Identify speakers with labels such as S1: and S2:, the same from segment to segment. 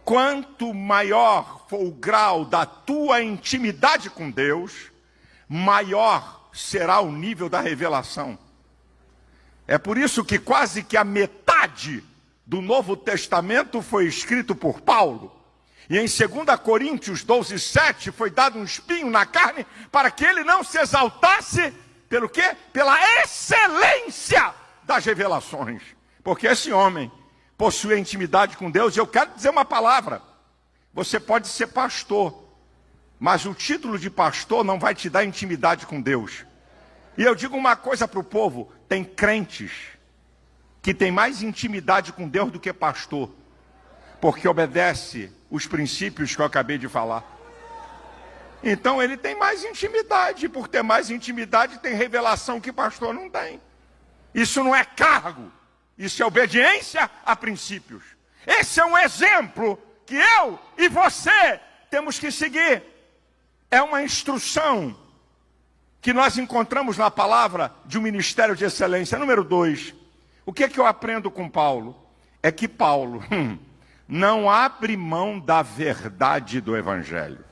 S1: quanto maior for o grau da tua intimidade com Deus, maior será o nível da revelação. É por isso que quase que a metade do Novo Testamento foi escrito por Paulo. E em 2 Coríntios 12:7 foi dado um espinho na carne para que ele não se exaltasse pelo quê? Pela excelência das revelações. Porque esse homem possui intimidade com Deus. E eu quero dizer uma palavra: você pode ser pastor, mas o título de pastor não vai te dar intimidade com Deus. E eu digo uma coisa para o povo: tem crentes que tem mais intimidade com Deus do que pastor, porque obedece os princípios que eu acabei de falar. Então ele tem mais intimidade, por ter mais intimidade tem revelação que pastor não tem. Isso não é cargo, isso é obediência a princípios. Esse é um exemplo que eu e você temos que seguir. É uma instrução que nós encontramos na palavra de um ministério de excelência. Número 2, o que é que eu aprendo com Paulo? É que Paulo não abre mão da verdade do Evangelho.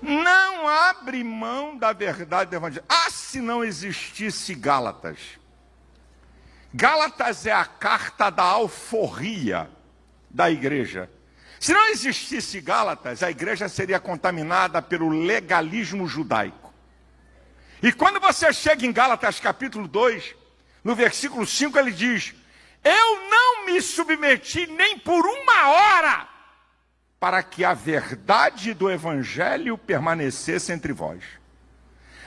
S1: Não abre mão da verdade do Evangelho. Ah, se não existisse Gálatas. Gálatas é a carta da alforria da igreja. Se não existisse Gálatas, a igreja seria contaminada pelo legalismo judaico. E quando você chega em Gálatas capítulo 2, no versículo 5, ele diz: eu não me submeti nem por uma hora para que a verdade do Evangelho permanecesse entre vós.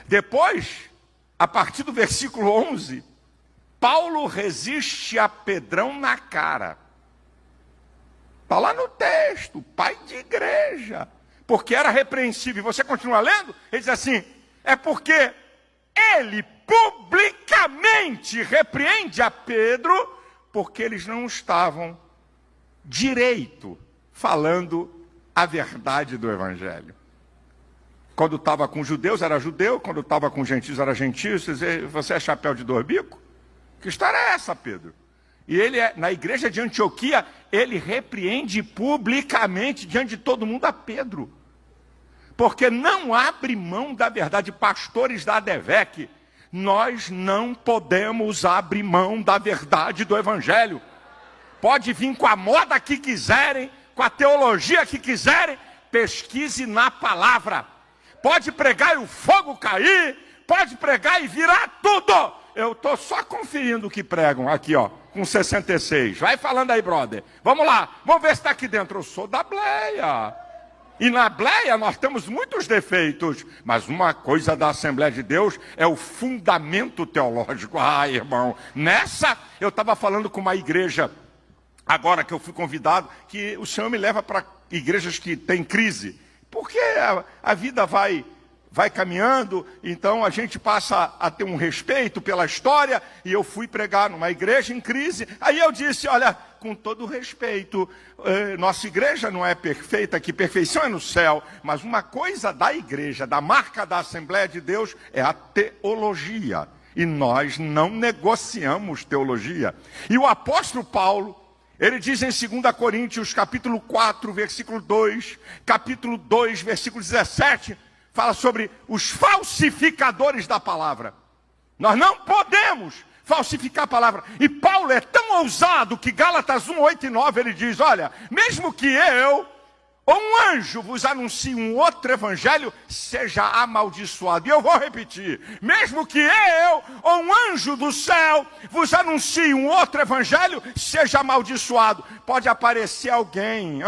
S1: Depois, a partir do versículo 11, Paulo resiste a Pedrão na cara. Está lá no texto, pai de igreja, porque era repreensível. E você continua lendo, ele diz assim: é porque ele publicamente repreende a Pedro, porque eles não estavam direito falando a verdade do Evangelho. Quando estava com judeus era judeu, quando estava com gentios era gentio. Você é chapéu de 2 bicos? Que história é essa, Pedro? E ele, na igreja de Antioquia, ele repreende publicamente diante de todo mundo a Pedro, porque não abre mão da verdade. Pastores da ADVEC, nós não podemos abrir mão da verdade do Evangelho. Pode vir com a moda que quiserem, com a teologia que quiserem, pesquise na palavra. Pode pregar e o fogo cair, pode pregar e virar tudo. Eu estou só conferindo o que pregam aqui, ó, com 66. Vai falando aí, brother. Vamos lá, vamos ver se está aqui dentro. Eu sou da Bleia. E na Bleia nós temos muitos defeitos, mas uma coisa da Assembleia de Deus é o fundamento teológico. Ah, irmão, nessa eu estava falando com uma igreja, agora que eu fui convidado, que o Senhor me leva para igrejas que têm crise, porque a vida vai caminhando, então a gente passa a ter um respeito pela história. E eu fui pregar numa igreja em crise. Aí eu disse: olha, com todo respeito, nossa igreja não é perfeita, que perfeição é no céu, mas uma coisa da igreja, da marca da Assembleia de Deus, é a teologia, e nós não negociamos teologia. E o apóstolo Paulo, ele diz em 2 Coríntios capítulo 4, versículo 2, capítulo 2, versículo 17, fala sobre os falsificadores da palavra. Nós não podemos falsificar a palavra. E Paulo é tão ousado que Gálatas 1, 8 e 9 ele diz: olha, mesmo que eu ou um anjo vos anuncie um outro evangelho, seja amaldiçoado. E eu vou repetir: mesmo que eu ou um anjo do céu vos anuncie um outro evangelho, seja amaldiçoado. Pode aparecer alguém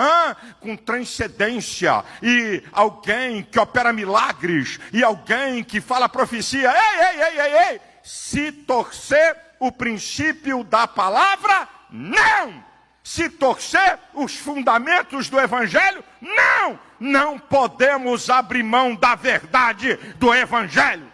S1: com transcendência, e alguém que opera milagres, e alguém que fala profecia. Ei, se torcer o princípio da palavra, não! Se torcer os fundamentos do Evangelho, não! Não podemos abrir mão da verdade do Evangelho.